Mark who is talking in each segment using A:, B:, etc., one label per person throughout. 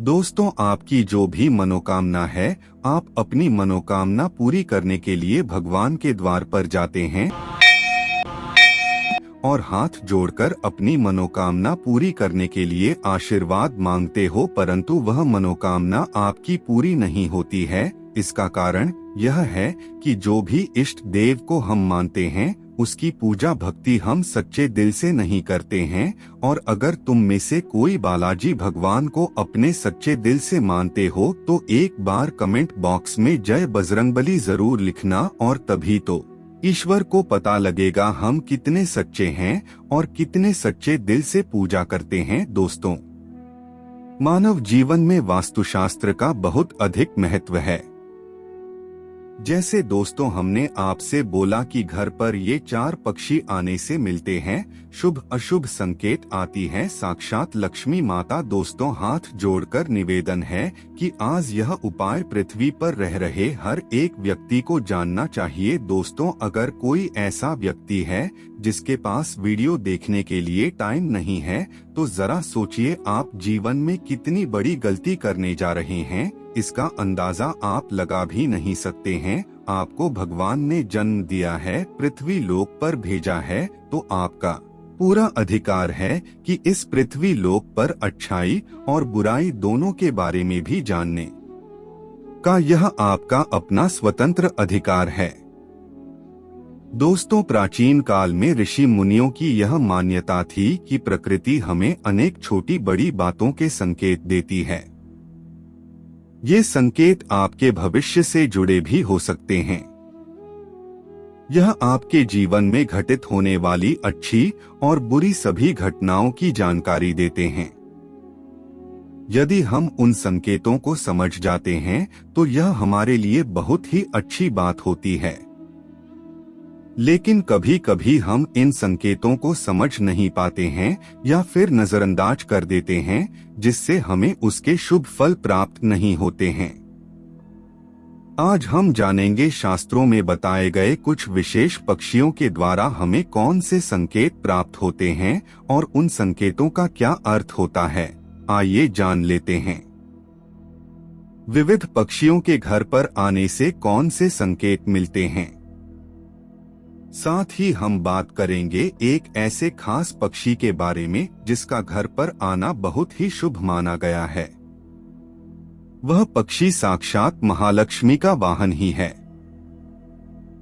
A: दोस्तों, आपकी जो भी मनोकामना है, आप अपनी मनोकामना पूरी करने के लिए भगवान के द्वार पर जाते हैं और हाथ जोड़कर अपनी मनोकामना पूरी करने के लिए आशीर्वाद मांगते हो, परंतु वह मनोकामना आपकी पूरी नहीं होती है। इसका कारण यह है कि जो भी इष्ट देव को हम मानते हैं, उसकी पूजा भक्ति हम सच्चे दिल से नहीं करते हैं। और अगर तुम में से कोई बालाजी भगवान को अपने सच्चे दिल से मानते हो तो एक बार कमेंट बॉक्स में जय बजरंगबली जरूर लिखना, और तभी तो ईश्वर को पता लगेगा हम कितने सच्चे हैं और कितने सच्चे दिल से पूजा करते हैं। दोस्तों, मानव जीवन में वास्तुशास्त्र का बहुत अधिक महत्व है। जैसे दोस्तों, हमने आपसे बोला कि घर पर ये 4 पक्षी आने से मिलते हैं, शुभ अशुभ संकेत आती है साक्षात लक्ष्मी माता। दोस्तों, हाथ जोड़कर निवेदन है कि आज यह उपाय पृथ्वी पर रह रहे हर एक व्यक्ति को जानना चाहिए। दोस्तों, अगर कोई ऐसा व्यक्ति है जिसके पास वीडियो देखने के लिए टाइम नहीं है, तो जरा सोचिए आप जीवन में कितनी बड़ी गलती करने जा रहे हैं। इसका अंदाजा आप लगा भी नहीं सकते हैं। आपको भगवान ने जन्म दिया है, पृथ्वी लोक पर भेजा है, तो आपका पूरा अधिकार है कि इस पृथ्वी लोक पर अच्छाई और बुराई दोनों के बारे में भी जानने का यह आपका अपना स्वतंत्र अधिकार है। दोस्तों, प्राचीन काल में ऋषि मुनियों की यह मान्यता थी कि प्रकृति हमें अनेक छोटी बड़ी बातों के संकेत देती है। ये संकेत आपके भविष्य से जुड़े भी हो सकते हैं। यह आपके जीवन में घटित होने वाली अच्छी और बुरी सभी घटनाओं की जानकारी देते हैं। यदि हम उन संकेतों को समझ जाते हैं तो यह हमारे लिए बहुत ही अच्छी बात होती है। लेकिन कभी कभी हम इन संकेतों को समझ नहीं पाते हैं या फिर नजरअंदाज कर देते हैं, जिससे हमें उसके शुभ फल प्राप्त नहीं होते हैं। आज हम जानेंगे शास्त्रों में बताए गए कुछ विशेष पक्षियों के द्वारा हमें कौन से संकेत प्राप्त होते हैं और उन संकेतों का क्या अर्थ होता है। आइए जान लेते हैं। विविध पक्षियों के घर पर आने से कौन से संकेत मिलते हैं। साथ ही हम बात करेंगे एक ऐसे खास पक्षी के बारे में जिसका घर पर आना बहुत ही शुभ माना गया है। वह पक्षी साक्षात महालक्ष्मी का वाहन ही है।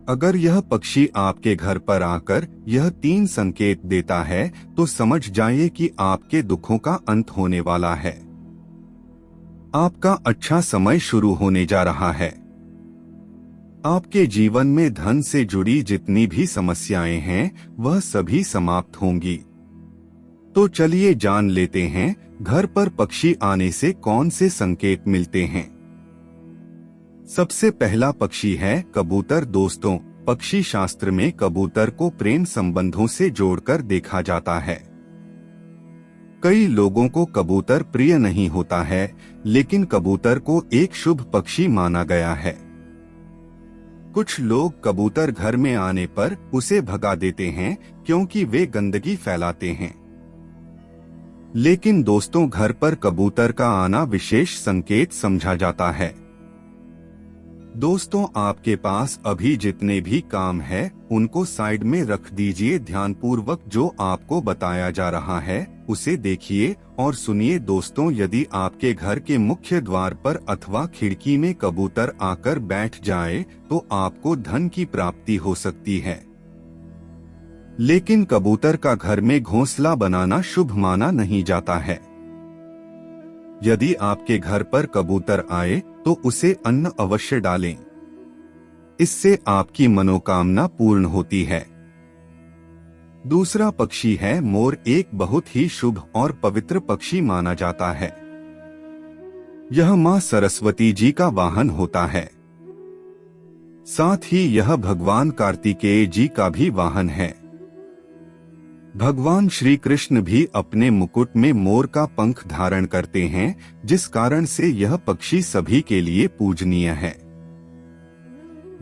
A: अगर यह पक्षी आपके घर पर आकर यह 3 संकेत देता है तो समझ जाइए कि आपके दुखों का अंत होने वाला है। आपका अच्छा समय शुरू होने जा रहा है। आपके जीवन में धन से जुड़ी जितनी भी समस्याएं हैं वह सभी समाप्त होंगी। तो चलिए जान लेते हैं घर पर पक्षी आने से कौन से संकेत मिलते हैं। सबसे पहला पक्षी है कबूतर। दोस्तों, पक्षी शास्त्र में कबूतर को प्रेम संबंधों से जोड़कर देखा जाता है। कई लोगों को कबूतर प्रिय नहीं होता है, लेकिन कबूतर को एक शुभ पक्षी माना गया है। कुछ लोग कबूतर घर में आने पर उसे भगा देते हैं क्योंकि वे गंदगी फैलाते हैं। लेकिन दोस्तों, घर पर कबूतर का आना विशेष संकेत समझा जाता है। दोस्तों, आपके पास अभी जितने भी काम है उनको साइड में रख दीजिए। ध्यानपूर्वक जो आपको बताया जा रहा है उसे देखिए और सुनिए। दोस्तों, यदि आपके घर के मुख्य द्वार पर अथवा खिड़की में कबूतर आकर बैठ जाए तो आपको धन की प्राप्ति हो सकती है। लेकिन कबूतर का घर में घोंसला बनाना शुभ माना नहीं जाता है। यदि आपके घर पर कबूतर आए तो उसे अन्न अवश्य डालें। इससे आपकी मनोकामना पूर्ण होती है। दूसरा पक्षी है मोर। एक बहुत ही शुभ और पवित्र पक्षी माना जाता है। यह मां सरस्वती जी का वाहन होता है। साथ ही यह भगवान कार्तिकेय जी का भी वाहन है। भगवान श्री कृष्ण भी अपने मुकुट में मोर का पंख धारण करते हैं, जिस कारण से यह पक्षी सभी के लिए पूजनीय है।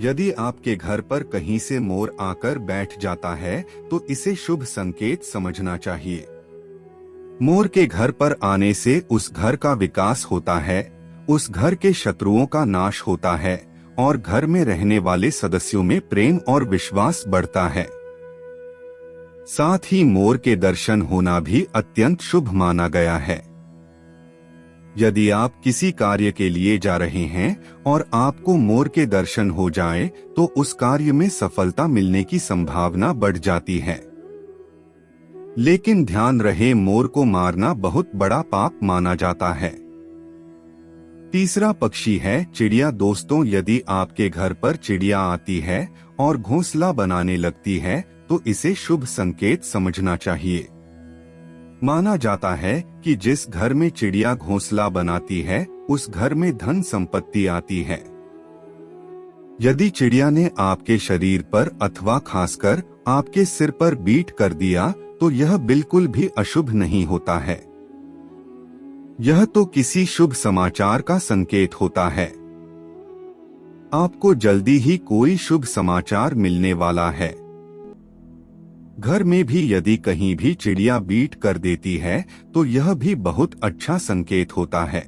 A: यदि आपके घर पर कहीं से मोर आकर बैठ जाता है तो इसे शुभ संकेत समझना चाहिए। मोर के घर पर आने से उस घर का विकास होता है, उस घर के शत्रुओं का नाश होता है और घर में रहने वाले सदस्यों में प्रेम और विश्वास बढ़ता है। साथ ही मोर के दर्शन होना भी अत्यंत शुभ माना गया है। यदि आप किसी कार्य के लिए जा रहे हैं और आपको मोर के दर्शन हो जाए तो उस कार्य में सफलता मिलने की संभावना बढ़ जाती है। लेकिन ध्यान रहे, मोर को मारना बहुत बड़ा पाप माना जाता है। तीसरा पक्षी है चिड़िया। दोस्तों, यदि आपके घर पर चिड़िया आती है और घोंसला बनाने लगती है तो इसे शुभ संकेत समझना चाहिए। माना जाता है कि जिस घर में चिड़िया घोंसला बनाती है उस घर में धन संपत्ति आती है। यदि चिड़िया ने आपके शरीर पर अथवा खासकर आपके सिर पर बीट कर दिया तो यह बिल्कुल भी अशुभ नहीं होता है। यह तो किसी शुभ समाचार का संकेत होता है। आपको जल्दी ही कोई शुभ समाचार मिलने वाला है। घर में भी यदि कहीं भी चिड़िया बीट कर देती है तो यह भी बहुत अच्छा संकेत होता है।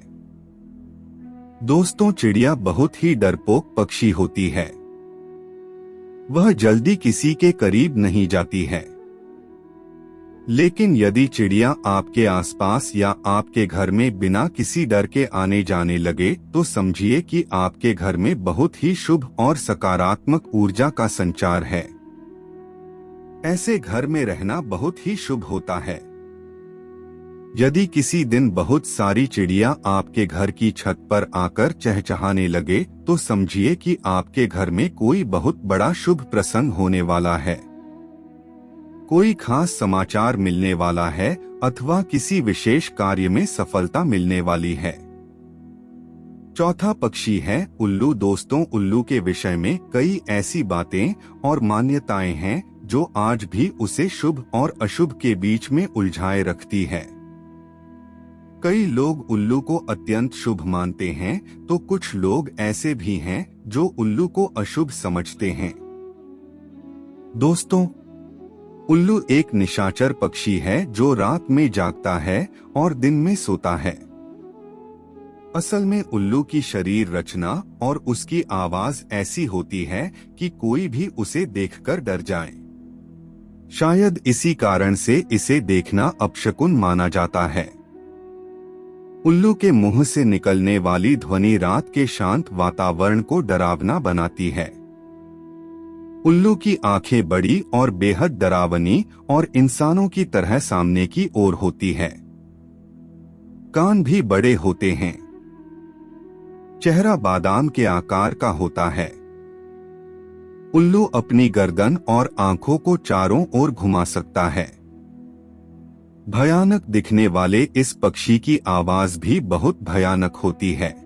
A: दोस्तों, चिड़िया बहुत ही डरपोक पक्षी होती है। वह जल्दी किसी के करीब नहीं जाती है। लेकिन यदि चिड़िया आपके आसपास या आपके घर में बिना किसी डर के आने जाने लगे तो समझिए कि आपके घर में बहुत ही शुभ और सकारात्मक ऊर्जा का संचार है। ऐसे घर में रहना बहुत ही शुभ होता है। यदि किसी दिन बहुत सारी चिड़िया आपके घर की छत पर आकर चहचहाने लगे तो समझिए कि आपके घर में कोई बहुत बड़ा शुभ प्रसंग होने वाला है। कोई खास समाचार मिलने वाला है अथवा किसी विशेष कार्य में सफलता मिलने वाली है। चौथा पक्षी है उल्लू। दोस्तों, उल्लू के विषय में कई ऐसी बातें और मान्यताएं हैं जो आज भी उसे शुभ और अशुभ के बीच में उलझाए रखती है। कई लोग उल्लू को अत्यंत शुभ मानते हैं तो कुछ लोग ऐसे भी हैं जो उल्लू को अशुभ समझते हैं। दोस्तों, उल्लू एक निशाचर पक्षी है जो रात में जागता है और दिन में सोता है। असल में उल्लू की शरीर रचना और उसकी आवाज ऐसी होती है कि कोई भी उसे देखकर डर जाए। शायद इसी कारण से इसे देखना अपशकुन माना जाता है। उल्लू के मुंह से निकलने वाली ध्वनि रात के शांत वातावरण को डरावना बनाती है। उल्लू की आंखें बड़ी और बेहद डरावनी और इंसानों की तरह सामने की ओर होती है। कान भी बड़े होते हैं। चेहरा बादाम के आकार का होता है। उल्लू अपनी गर्दन और आंखों को चारों ओर घुमा सकता है। भयानक दिखने वाले इस पक्षी की आवाज भी बहुत भयानक होती है।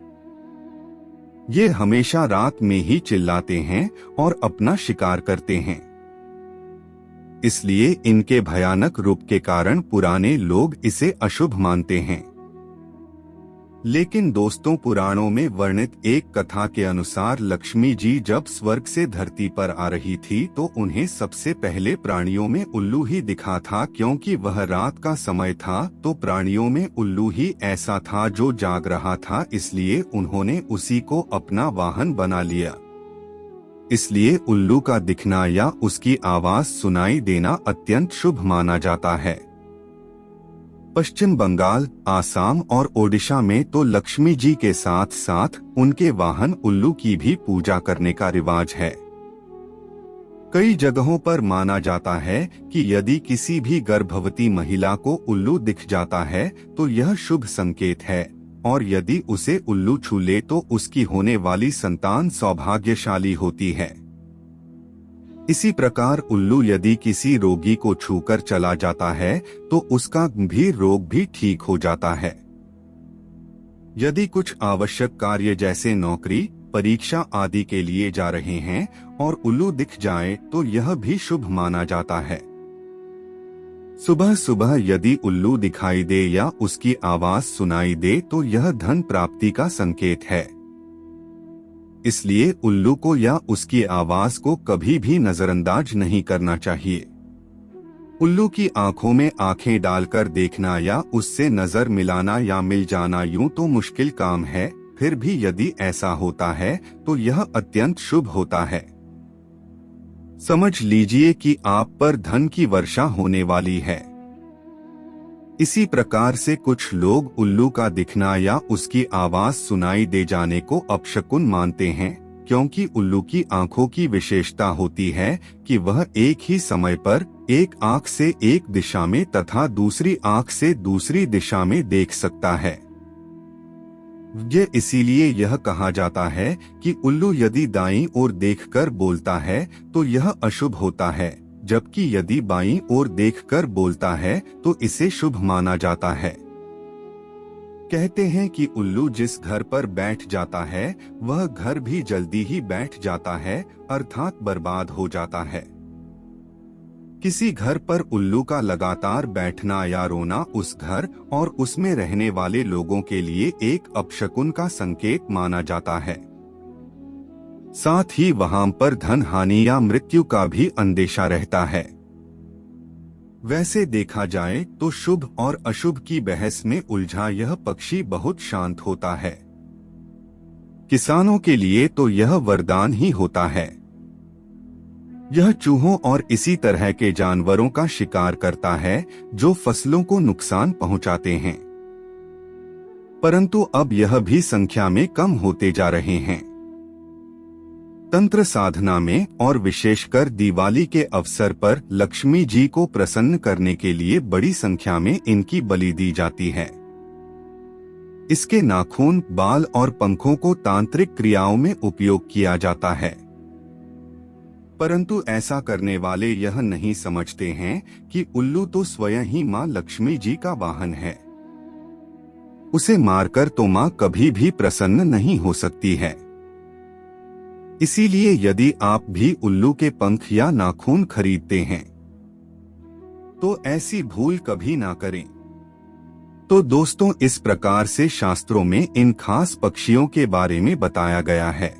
A: ये हमेशा रात में ही चिल्लाते हैं और अपना शिकार करते हैं। इसलिए इनके भयानक रूप के कारण पुराने लोग इसे अशुभ मानते हैं। लेकिन दोस्तों, पुराणों में वर्णित एक कथा के अनुसार लक्ष्मी जी जब स्वर्ग से धरती पर आ रही थी तो उन्हें सबसे पहले प्राणियों में उल्लू ही दिखा था। क्योंकि वह रात का समय था तो प्राणियों में उल्लू ही ऐसा था जो जाग रहा था, इसलिए उन्होंने उसी को अपना वाहन बना लिया। इसलिए उल्लू का दिखना या उसकी आवाज सुनाई देना अत्यंत शुभ माना जाता है। पश्चिम बंगाल, आसाम और ओडिशा में तो लक्ष्मी जी के साथ साथ उनके वाहन उल्लू की भी पूजा करने का रिवाज है। कई जगहों पर माना जाता है कि यदि किसी भी गर्भवती महिला को उल्लू दिख जाता है तो यह शुभ संकेत है, और यदि उसे उल्लू छू ले तो उसकी होने वाली संतान सौभाग्यशाली होती है। इसी प्रकार उल्लू यदि किसी रोगी को छूकर चला जाता है तो उसका गंभीर रोग भी ठीक हो जाता है। यदि कुछ आवश्यक कार्य जैसे नौकरी, परीक्षा आदि के लिए जा रहे हैं और उल्लू दिख जाए तो यह भी शुभ माना जाता है। सुबह सुबह यदि उल्लू दिखाई दे या उसकी आवाज सुनाई दे तो यह धन प्राप्ति का संकेत है। इसलिए उल्लू को या उसकी आवाज को कभी भी नजरअंदाज नहीं करना चाहिए। उल्लू की आंखों में आंखें डालकर देखना या उससे नजर मिलाना या मिल जाना यूं तो मुश्किल काम है, फिर भी यदि ऐसा होता है तो यह अत्यंत शुभ होता है। समझ लीजिए कि आप पर धन की वर्षा होने वाली है। इसी प्रकार से कुछ लोग उल्लू का दिखना या उसकी आवाज सुनाई दे जाने को अपशकुन मानते हैं, क्योंकि उल्लू की आंखों की विशेषता होती है कि वह एक ही समय पर एक आंख से एक दिशा में तथा दूसरी आंख से दूसरी दिशा में देख सकता है। ये इसीलिए यह कहा जाता है कि उल्लू यदि दाईं ओर देखकर बोलता है तो यह अशुभ होता है, जबकि यदि बाईं ओर देखकर बोलता है तो इसे शुभ माना जाता है। कहते हैं कि उल्लू जिस घर पर बैठ जाता है वह घर भी जल्दी ही बैठ जाता है, अर्थात बर्बाद हो जाता है। किसी घर पर उल्लू का लगातार बैठना या रोना उस घर और उसमें रहने वाले लोगों के लिए एक अपशकुन का संकेत माना जाता है। साथ ही वहां पर धन हानि या मृत्यु का भी अंदेशा रहता है। वैसे देखा जाए तो शुभ और अशुभ की बहस में उलझा यह पक्षी बहुत शांत होता है। किसानों के लिए तो यह वरदान ही होता है। यह चूहों और इसी तरह के जानवरों का शिकार करता है जो फसलों को नुकसान पहुंचाते हैं, परंतु अब यह भी संख्या में कम होते जा रहे हैं। तंत्र साधना में और विशेषकर दिवाली के अवसर पर लक्ष्मी जी को प्रसन्न करने के लिए बड़ी संख्या में इनकी बलि दी जाती है। इसके नाखून, बाल और पंखों को तांत्रिक क्रियाओं में उपयोग किया जाता है, परंतु ऐसा करने वाले यह नहीं समझते हैं कि उल्लू तो स्वयं ही मां लक्ष्मी जी का वाहन है। उसे मारकर तो मां कभी भी प्रसन्न नहीं हो सकती है। इसीलिए यदि आप भी उल्लू के पंख या नाखून खरीदते हैं तो ऐसी भूल कभी ना करें। तो दोस्तों, इस प्रकार से शास्त्रों में इन खास पक्षियों के बारे में बताया गया है।